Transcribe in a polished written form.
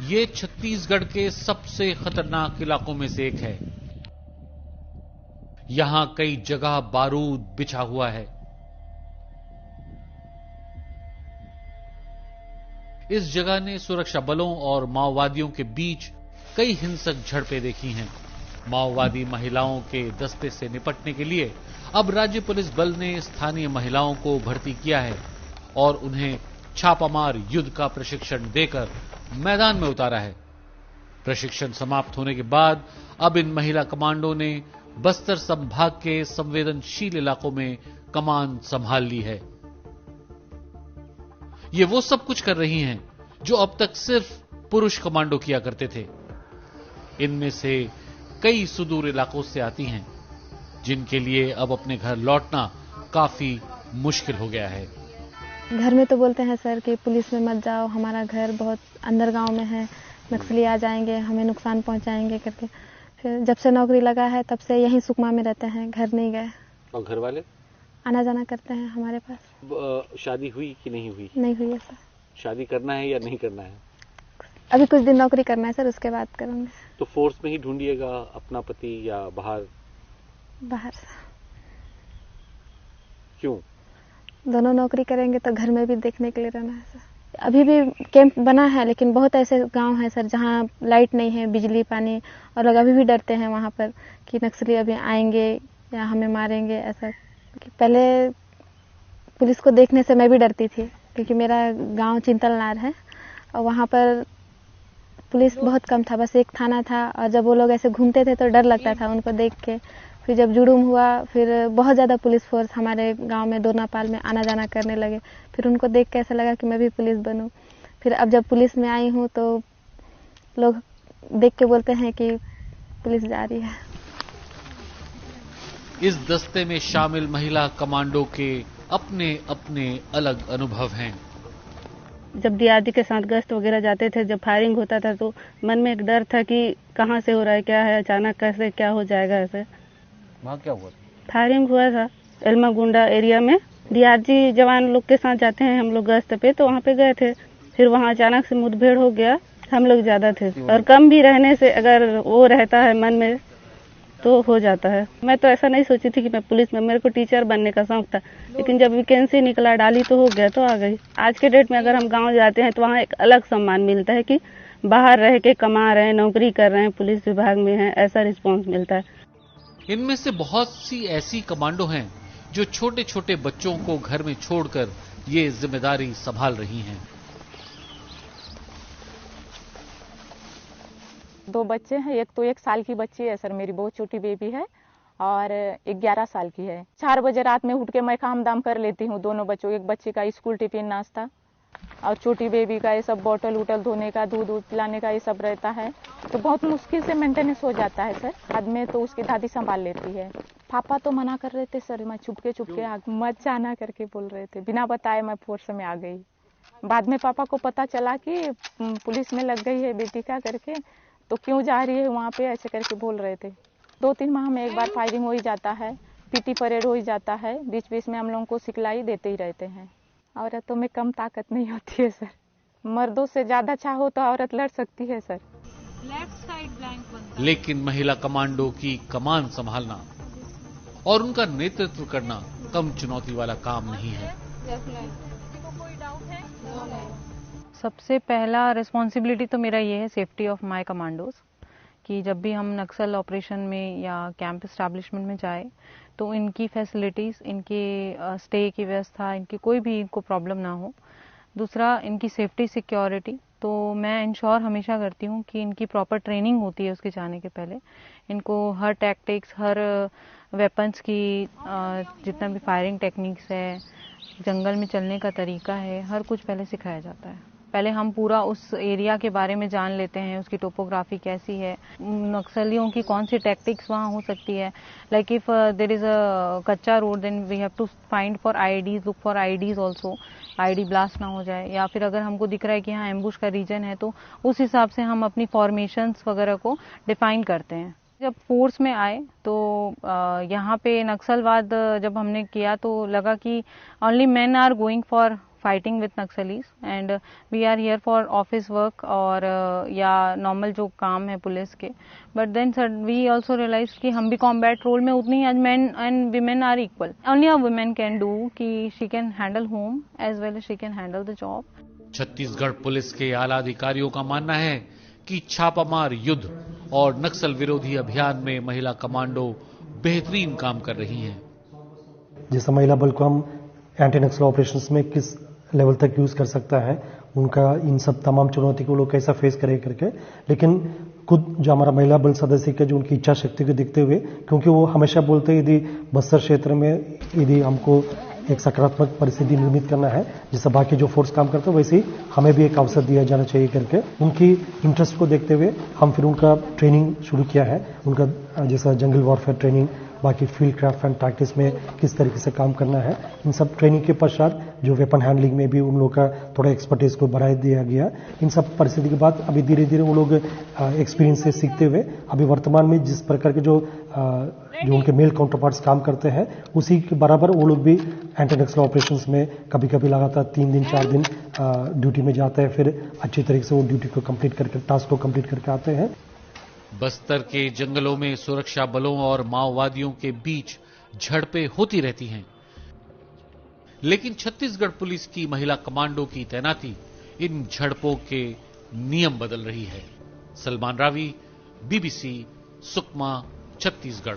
ये छत्तीसगढ़ के सबसे खतरनाक इलाकों में से एक है। यहां कई जगह बारूद बिछा हुआ है। इस जगह ने सुरक्षा बलों और माओवादियों के बीच कई हिंसक झड़पें देखी हैं। माओवादी महिलाओं के दस्ते से निपटने के लिए अब राज्य पुलिस बल ने स्थानीय महिलाओं को भर्ती किया है और उन्हें छापामार युद्ध का प्रशिक्षण देकर मैदान में उतारा है। प्रशिक्षण समाप्त होने के बाद अब इन महिला कमांडो ने बस्तर संभाग के संवेदनशील इलाकों में कमान संभाल ली है। ये वो सब कुछ कर रही हैं जो अब तक सिर्फ पुरुष कमांडो किया करते थे। इनमें से कई सुदूर इलाकों से आती हैं, जिनके लिए अब अपने घर लौटना काफी मुश्किल हो गया है। घर में तो बोलते हैं सर कि पुलिस में मत जाओ, हमारा घर बहुत अंदर गांव में है, नक्सली आ जाएंगे, हमें नुकसान पहुंचाएंगे करके। फिर जब से नौकरी लगा है तब से यहीं सुकमा में रहते हैं, घर नहीं गए। और घर वाले आना जाना करते हैं हमारे पास। शादी हुई कि नहीं हुई? नहीं हुई है सर। शादी करना है या नहीं करना है? अभी कुछ दिन नौकरी करना है सर, उसके बाद करेंगे। तो फोर्स में ही ढूंढिएगा अपना पति या बाहर? बाहर से। क्यों? दोनों नौकरी करेंगे तो घर में भी देखने के लिए रहना है सर। अभी भी कैंप बना है, लेकिन बहुत ऐसे गांव हैं सर जहां लाइट नहीं है, बिजली पानी, और लोग अभी भी डरते हैं वहां पर कि नक्सली अभी आएंगे या हमें मारेंगे। ऐसा पहले पुलिस को देखने से मैं भी डरती थी, क्योंकि मेरा गांव चिंतलनार है और वहां पर पुलिस बहुत कम था, बस एक थाना था। और जब वो लोग ऐसे घूमते थे तो डर लगता था उनको देख के। फिर जब जुड़ूम हुआ, फिर बहुत ज़्यादा पुलिस फोर्स हमारे गांव में दोनापाल में आना जाना करने लगे। फिर उनको देख के ऐसा लगा कि मैं भी पुलिस बनूं। फिर अब जब पुलिस में आई हूं तो लोग देख के बोलते हैं कि पुलिस जा रही है। इस दस्ते में शामिल महिला कमांडो के अपने अपने अलग अनुभव हैं। जब डीआरजी के साथ गश्त वगैरह जाते थे, जब फायरिंग होता था तो मन में एक डर था कि कहां से हो रहा है, क्या है, अचानक कैसे क्या हो जाएगा। ऐसे वहाँ क्या हुआ? फायरिंग हुआ था एल्मागुंडा एरिया में। डीआरजी जवान लोग के साथ जाते हैं हम लोग गश्त पे, तो वहाँ पे गए थे। फिर वहाँ अचानक से मुठभेड़ हो गया। हम लोग ज्यादा थे और कम भी रहने से अगर वो रहता है मन में तो हो जाता है। मैं तो ऐसा नहीं सोची थी कि मैं पुलिस में, मेरे को टीचर बनने का शौक था, लेकिन जब वैकेंसी निकला, डाली तो हो गया, तो आ गई। आज के डेट में अगर हम गांव जाते हैं तो वहाँ एक अलग सम्मान मिलता है कि बाहर रह के कमा रहे हैं, नौकरी कर रहे हैं, पुलिस विभाग में हैं, ऐसा रिस्पॉन्स मिलता है। इनमें से बहुत सी ऐसी कमांडो हैं जो छोटे छोटे बच्चों को घर में छोड़कर ये जिम्मेदारी संभाल रही हैं। 2 बच्चे हैं, एक तो 1 साल की बच्ची है सर, मेरी बहुत छोटी बेबी है, और 11 साल की है। 4 बजे रात में उठ के मैं काम दाम कर लेती हूँ दोनों बच्चों, एक बच्चे का स्कूल टिफिन नाश्ता और छोटी बेबी का ये सब बोतल उटल धोने का, दूध पिलाने का, ये सब रहता है। तो बहुत मुश्किल से मेंटेनेंस हो जाता है सर। बाद में तो उसकी दादी संभाल लेती है। पापा तो मना कर रहे थे सर, मैं चुपके मत जाना करके बोल रहे थे। बिना बताए मैं फोर्स में आ गई। बाद में पापा को पता चला कि पुलिस में लग गई है बेटी का करके, तो क्यों जा रही है वहाँ पे, ऐसे करके बोल रहे थे। 2-3 माह में एक बार फायरिंग हो ही जाता है, पीटी परेड हो ही जाता है। बीच बीच में हम लोगों को सिखलाई देते ही रहते हैं। औरतों में कम ताकत नहीं होती है सर, मर्दों से ज्यादा चाहो तो औरत लड़ सकती है सर। लेफ्ट साइड ब्लैंक बनता है। लेकिन महिला कमांडो की कमान संभालना और उनका नेतृत्व करना कम चुनौती वाला काम नहीं है। सबसे पहला रिस्पॉन्सिबिलिटी तो मेरा ये है सेफ्टी ऑफ माय कमांडोज, कि जब भी हम नक्सल ऑपरेशन में या कैंप एस्टैब्लिशमेंट में जाए तो इनकी फैसिलिटीज़, इनके स्टे की व्यवस्था, इनकी कोई भी इनको प्रॉब्लम ना हो। दूसरा, इनकी सेफ्टी सिक्योरिटी, तो मैं इंश्योर हमेशा करती हूँ कि इनकी प्रॉपर ट्रेनिंग होती है उसके जाने के पहले। इनको हर टैक्टिक्स, हर वेपन्स की जितना भी फायरिंग टेक्निक्स है, जंगल में चलने का तरीका है, हर कुछ पहले सिखाया जाता है। पहले हम पूरा उस एरिया के बारे में जान लेते हैं, उसकी टोपोग्राफी कैसी है, नक्सलियों की कौन सी टैक्टिक्स वहाँ हो सकती है। Like if there is a कच्चा road, then we have to find for IDs, look for IDs also, ID blast ना हो जाए। या फिर अगर हमको दिख रहा है कि यहाँ एम्बुश का रीजन है तो उस हिसाब से हम अपनी फॉर्मेशंस वगैरह को डिफाइन करते हैं। जब फोर्स में आए तो यहाँ पे नक्सलवाद जब हमने किया तो लगा कि only men are going for fighting with Naxalis and we are here for office work और या normal जो काम है पुलिस के. But then sir, we also realized कि हम भी combat role में उतनी आज men and women are equal. Only a woman can do कि she can handle home as well as she can handle the job. Chhattisgarh police के आला अधिकारियों का मानना है कि छापामार युद्ध और नक्सल विरोधी अभियान में महिला कमांडो बेहतरीन काम कर रही हैं. जैसा महिला बल को हम एंटी नक्सल ऑपरेशंस में किस लेवल तक यूज कर सकता है, उनका इन सब तमाम चुनौती को लोग कैसा फेस करे करके, लेकिन खुद जो हमारा महिला बल सदस्य के जो उनकी इच्छा शक्ति को देखते हुए, क्योंकि वो हमेशा बोलते हैं यदि बस्तर क्षेत्र में यदि हमको एक सकारात्मक परिस्थिति निर्मित करना है, जैसे बाकी जो फोर्स काम करते हैं वैसे ही हमें भी एक अवसर दिया जाना चाहिए करके, उनकी इंटरेस्ट को देखते हुए हम फिर उनका ट्रेनिंग शुरू किया है. उनका जैसा जंगल वॉरफेयर ट्रेनिंग, बाकी फील्ड क्राफ्ट एंड प्रैक्टिस में किस तरीके से काम करना है, इन सब ट्रेनिंग के पश्चात जो वेपन हैंडलिंग में भी उन लोग का थोड़ा एक्सपर्टीज को बढ़ा दिया गया. इन सब परिस्थिति के बाद अभी धीरे धीरे वो लोग एक्सपीरियंस से सीखते हुए अभी वर्तमान में जिस प्रकार के जो उनके मेल काउंटर पार्ट्स काम करते हैं उसी के बराबर वो लोग भी एंटी नक्सल ऑपरेशंस में कभी कभी लगातार 3 दिन 4 दिन ड्यूटी में जाते हैं, फिर अच्छी तरीके से वो ड्यूटी को कंप्लीट करके टास्क को कंप्लीट करके आते हैं. बस्तर के जंगलों में सुरक्षा बलों और माओवादियों के बीच झड़पें होती रहती हैं, लेकिन छत्तीसगढ़ पुलिस की महिला कमांडो की तैनाती इन झड़पों के नियम बदल रही है. सलमान रावी, BBC, सुकमा, छत्तीसगढ़.